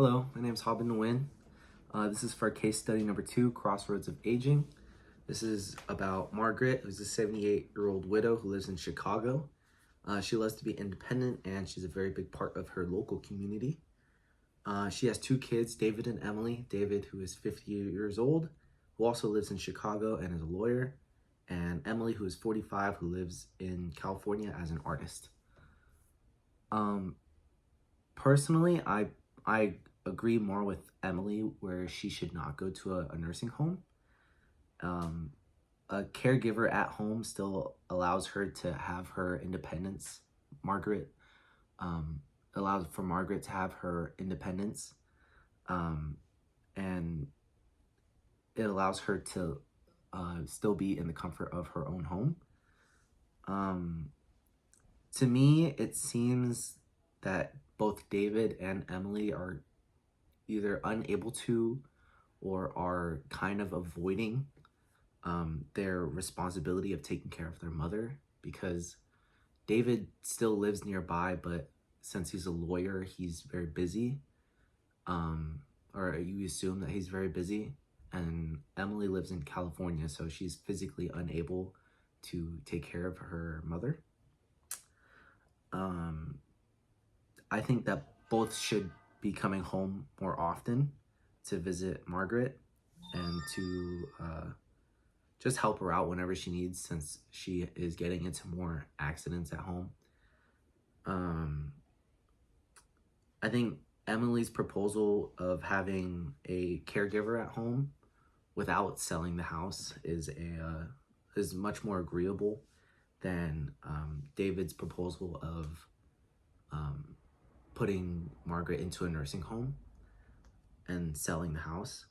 Hello, my name is Hobin Nguyen. This is for case study number 2, Crossroads of Aging. This is about Margaret, who's a 78-year-old widow who lives in Chicago. She loves to be independent, and she's a very big part of her local community. She has 2 kids, David and Emily. David, who is 50 years old, who also lives in Chicago and is a lawyer, and Emily, who is 45, who lives in California as an artist. Personally, I agree more with Emily where she should not go to a nursing home. A caregiver at home still allows her to have her independence. Margaret allows for Margaret to have her independence, and it allows her to still be in the comfort of her own home. To me, it seems that both David and Emily are either unable to or are kind of avoiding their responsibility of taking care of their mother, because David still lives nearby, but since he's a lawyer, he's very busy, or you assume that he's very busy, and Emily lives in California, so she's physically unable to take care of her mother. I think that both should be coming home more often to visit Margaret and to just help her out whenever she needs, since she is getting into more accidents at home. I think Emily's proposal of having a caregiver at home without selling the house is much more agreeable than David's proposal of putting Margaret into a nursing home and selling the house.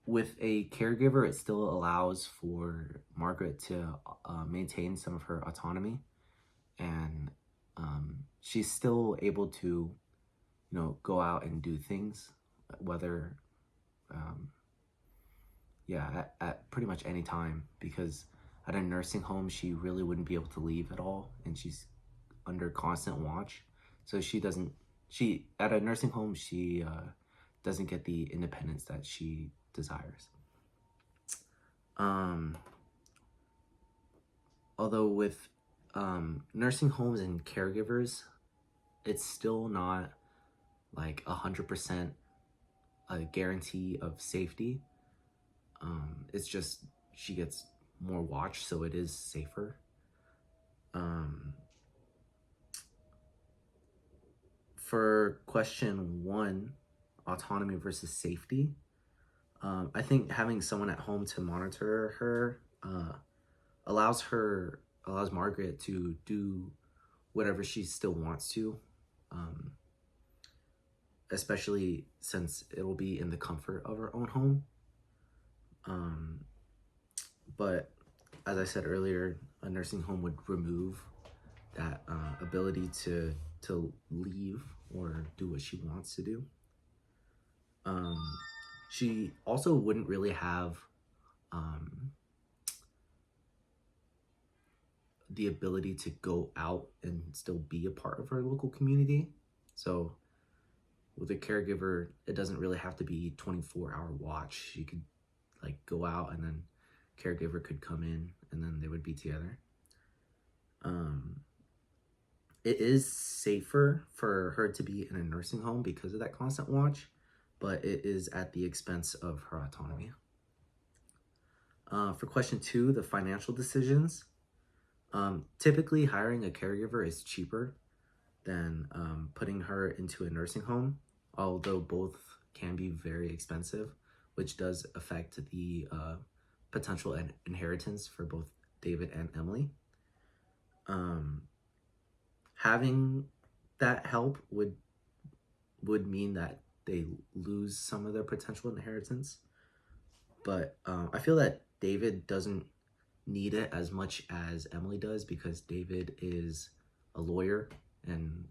With a caregiver, it still allows for Margaret to maintain some of her autonomy, and she's still able to, go out and do things, whether, at pretty much any time, because at a nursing home, she really wouldn't be able to leave at all, and she's under constant watch. So at a nursing home, she doesn't get the independence that she desires. Although with nursing homes and caregivers, it's still not like 100% a guarantee of safety. It's just she gets more watch, so it is safer. For question 1, autonomy versus safety, I think having someone at home to monitor her allows Margaret to do whatever she still wants to, especially since it will be in the comfort of her own home. But as I said earlier, a nursing home would remove that ability to leave or do what she wants to do. She also wouldn't really have the ability to go out and still be a part of her local community. So with a caregiver, it doesn't really have to be 24-hour watch. She could go out, and then caregiver could come in, and then they would be together. It is safer for her to be in a nursing home because of that constant watch, but it is at the expense of her autonomy. For question 2, the financial decisions. Typically, hiring a caregiver is cheaper than putting her into a nursing home, although both can be very expensive, which does affect the potential inheritance for both David and Emily. Having that help would mean that they lose some of their potential inheritance, but I feel that David doesn't need it as much as Emily does, because David is a lawyer and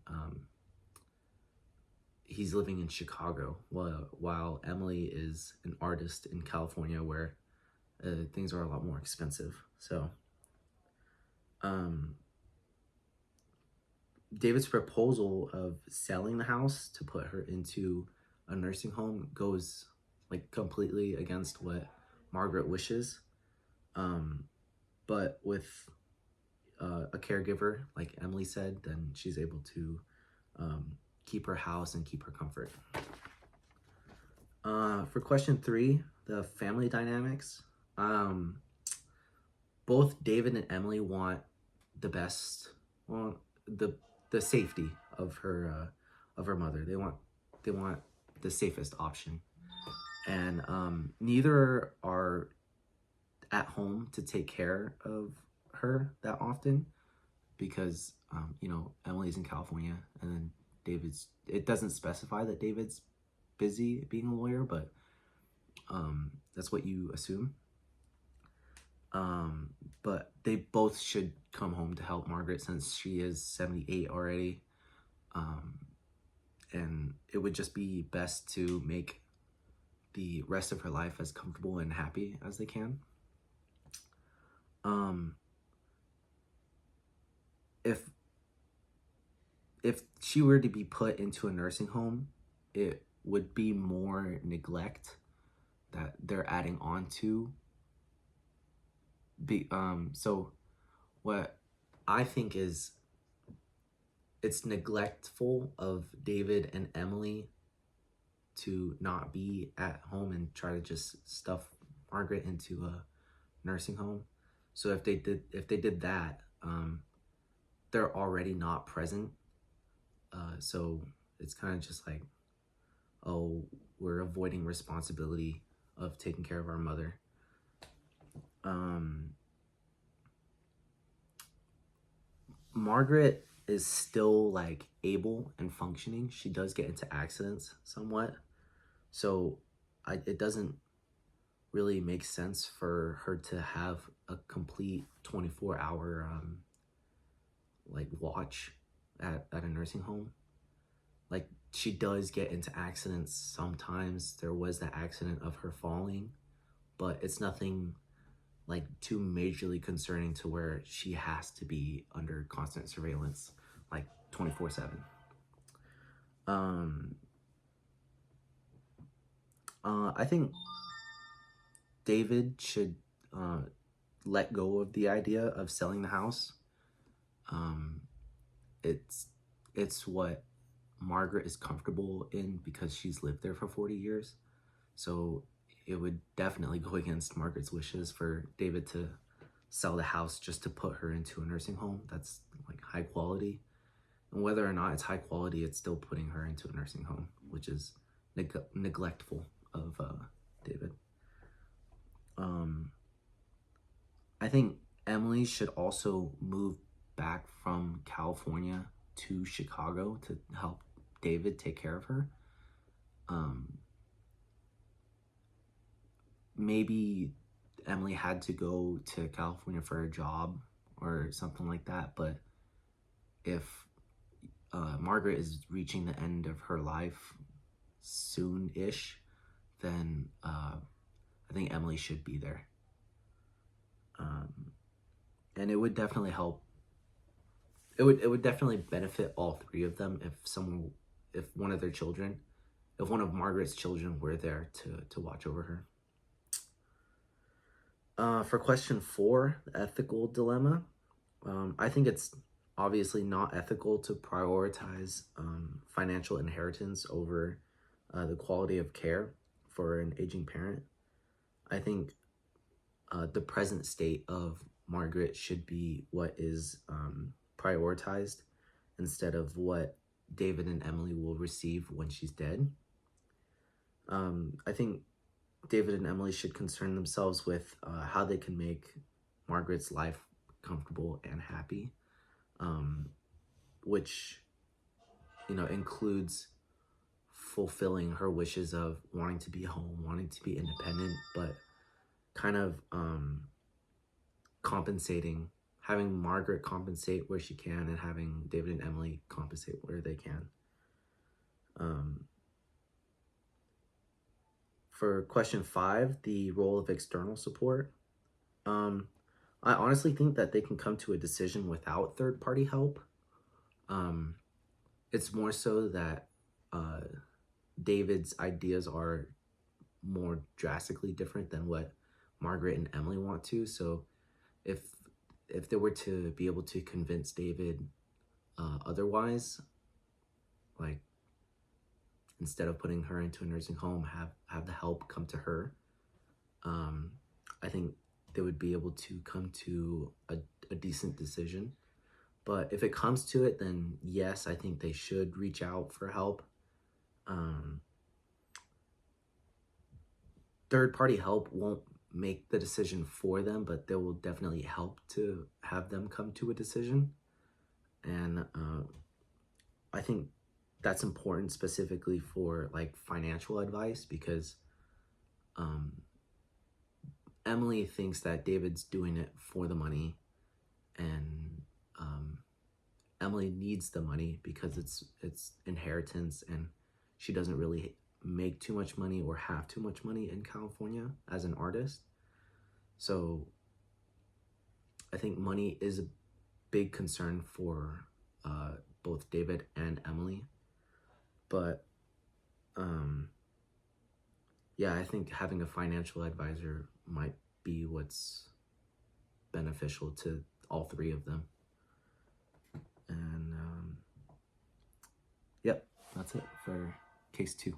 he's living in Chicago, while Emily is an artist in California, where things are a lot more expensive. So David's proposal of selling the house to put her into a nursing home goes like completely against what Margaret wishes. Um, but with a caregiver, like Emily said, then she's able to um, keep her house and keep her comfort. For question 3, the family dynamics. Um, both David and Emily want the best, well, the safety of her mother. They want the safest option, and neither are at home to take care of her that often because Emily's in California, and then David's. It doesn't specify that David's busy being a lawyer, but that's what you assume. But they both should come home to help Margaret since she is 78 already. And it would just be best to make the rest of her life as comfortable and happy as they can. If she were to be put into a nursing home, it would be more neglect that they're adding on to. So what I think is it's neglectful of David and Emily to not be at home and try to just stuff Margaret into a nursing home. So if they did that, they're already not present. So it's kind of just like, oh, we're avoiding responsibility of taking care of our mother. Margaret is still like able and functioning. She does get into accidents somewhat, so it doesn't really make sense for her to have a complete 24-hour like watch at a nursing home. Like, she does get into accidents sometimes. There was that accident of her falling, but it's nothing like too majorly concerning to where she has to be under constant surveillance like 24/7. I think David should let go of the idea of selling the house. It's what Margaret is comfortable in because she's lived there for 40 years. So it would definitely go against Margaret's wishes for David to sell the house just to put her into a nursing home that's like high quality. And whether or not it's high quality, it's still putting her into a nursing home, which is neglectful of David. I think Emily should also move back from California to Chicago to help David take care of her. Maybe Emily had to go to California for a job or something like that, but if Margaret is reaching the end of her life soon-ish, then I think Emily should be there. And it would definitely help. It would definitely benefit all three of them if one of their children, if one of Margaret's children were there to watch over her. For question 4, the ethical dilemma. I think it's obviously not ethical to prioritize financial inheritance over the quality of care for an aging parent. I think the present state of Margaret should be what is prioritized instead of what David and Emily will receive when she's dead. I think David and Emily should concern themselves with how they can make Margaret's life comfortable and happy, which includes fulfilling her wishes of wanting to be home, wanting to be independent, but kind of compensating, having Margaret compensate where she can and having David and Emily compensate where they can. For question 5, the role of external support. I honestly think that they can come to a decision without third-party help. Um, it's more so that uh, David's ideas are more drastically different than what Margaret and Emily want to. So if they were to be able to convince David otherwise, like instead of putting her into a nursing home, have the help come to her, um, I think they would be able to come to a decent decision. But if it comes to it, then yes, I think they should reach out for help. Um, Third party help won't make the decision for them, but they will definitely help to have them come to a decision. And I think that's important specifically for like financial advice, because um, Emily thinks that David's doing it for the money, and Emily needs the money because it's inheritance, and she doesn't really make too much money or have too much money in California as an artist. So I think money is a big concern for both David and Emily. But yeah, I think having a financial advisor might be what's beneficial to all three of them. And yep, that's it for case 2.